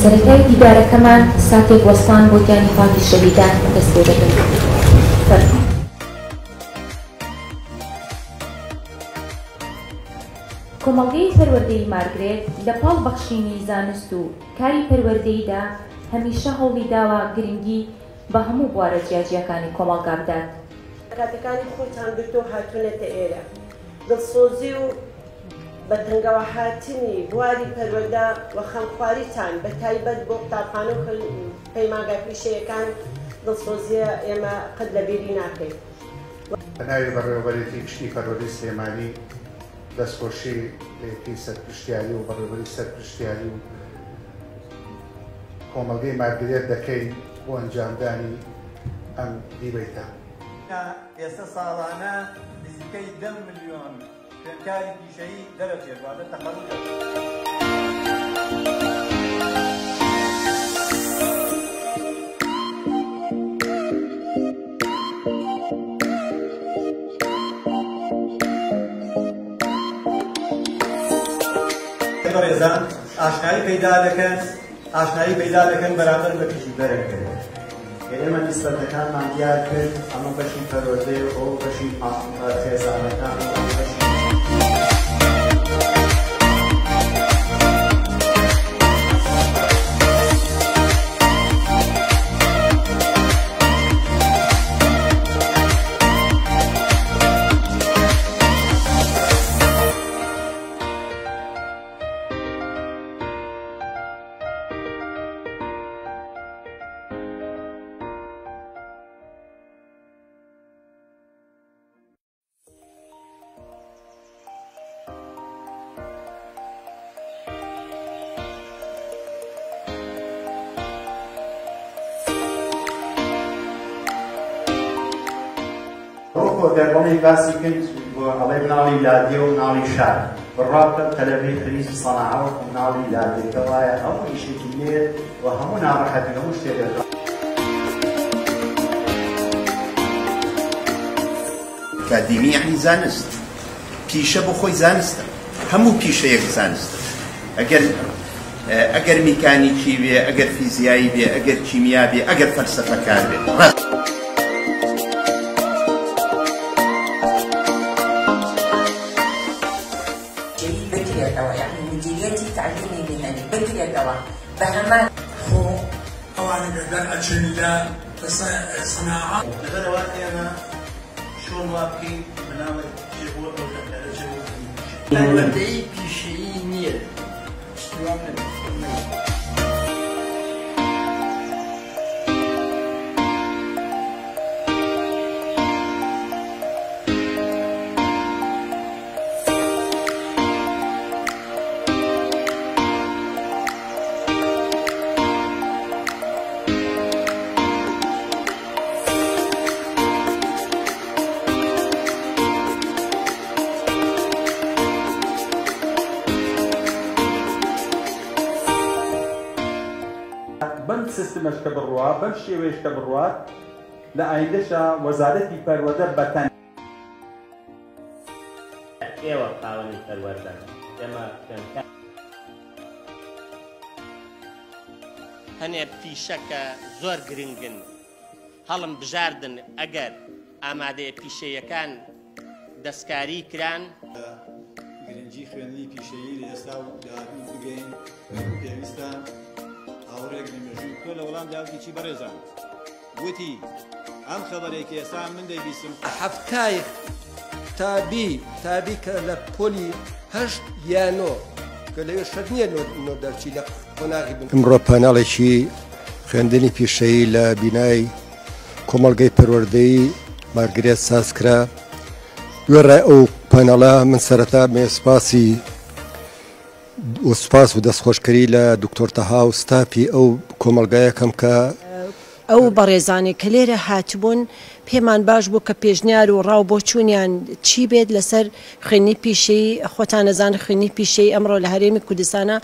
سەرەتای دیدارەکەمان ساتێک وەستان بۆ گیانی پاکی شەهیدان دەست پێ دەکەین. کۆمەڵگەی پەروەردەیی مارگرێت لە پاڵ بەخشینی زانست و کاری پەروەردەییدا هەمیشە هەوڵی داوە گرنگی بە هەموو بوارە جیاجیەکانی کۆمەڵگا بدات. کاتەکانی خۆتان گرتو هاتوونەتە ئێرە دڵسۆزی و بە تەنگەوە هاتنی بواری پەروەردە و خەمخواریتان بە تایبەت بۆ قوتابخانە و پەیمانگای پیشەیەکان دڵسۆزیە ئێمە قەت لەبیری ناکەین. بەناوی بەڕێوەبەرێتی گشتی پەروەردەی سلێمانی دەستخۆشی لێتی سەرپشتیاری و بەڕێوەبەری سەرپشتیاری و کۆمەڵگەی مارگرێت دەکەین بۆ ئەنجامدانی ئەم دیبەیتە. ئێستا ساڵانە نزیکەی 10 ملیۆن خوێندکاری پیشەیی دەرەچێت واتە تەخەڕوج بەڕێزان ئاشنایی پەیدا دەکەن بەرامبەر بە پیشی بەرەکەوێت. ئێمە نیسبەتەکانمان دیار کرد ئەمە بەشی پەروەردەی ئەو بەشی خێزانەکان دەربڕی باسی کرد بۆ ئەڵێ مناڵی لادێ و مناڵی شار بڕاکە تەلەبەی خەریج سەناعە و مناڵی لادێکە وایە هەموو ئیشێکی لێ و هەموو ناڕەحەتی هەموو شتێک ئەکادیمی یعنی زانست پیشە بۆ خۆی زانستە هەموو پیشەیەک زانستە ئەگەر میکانیکی بێ ئەگەر فیزیایی بێ ئەگەر کیمیا بێ ئەگەر فەلسەفەکار بێ مديريتي تعليمي مهني بكري دوا بهمان خو طبعا قدر أجل لا صناعة لغدا وقتي أنا شو موابكي مناوي جيبوت وكذا جيبوت بدي بشيء نيل بند سیستمش که بڕوا بەم شێوەیەش کە بڕوات لە ئایندەشە وەزارەتی پەروەردە بەتەن ئێوە پاوەنی پەروەردەن ئێمە هەنێ پیشەکە زۆر گرنگن هەڵم بژاردن ئەگەر ئامادەیە پیشەیەکان دەستکاری کران گرنگی خوێندنی پیشەیی لە ئێستا و داهاتوو بگەین پێویستە هاوڕێک نمێژووی تۆ لە وەڵام داوتی چی بەڕێزان گوتی ئەم خەبەرێکی ئێستا من دەیبیستم هەفتای تابی کە لە پۆلی 8 یانۆ کە لەوێ شەر نییە نۆ دەرچی لە قۆناغی بن. ئەمڕۆ پانەڵێکی خوێندنی پیشەیی لە بینای کۆمەڵگەی پەروەردەیی مارگرێت سازکرا. دوێڕای ئەو پانەڵە من سەرەتا سپاس و دەستخۆشکەری لە دکتۆر تەها و ستافی ئەو کۆمەڵگایەکەم کە ئەو بەڕێزانێک کە لێرە هاتبوون پێمان باش بوو کە پێشنیار و ڕاو بۆ چوونیان چی بێت لەسەر خوێندنی پیشەیی خۆتان نەزان خوێندنی پیشەیی ئەمڕۆ لە هەرێمی کوردستانە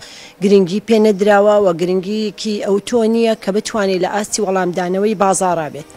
گرنگی پێ نەدراوە و گرنگیەکی ئەو تۆ نییە کە بتوانێت لە ئاستی وەڵامدانەوەی بازاڕا بێت.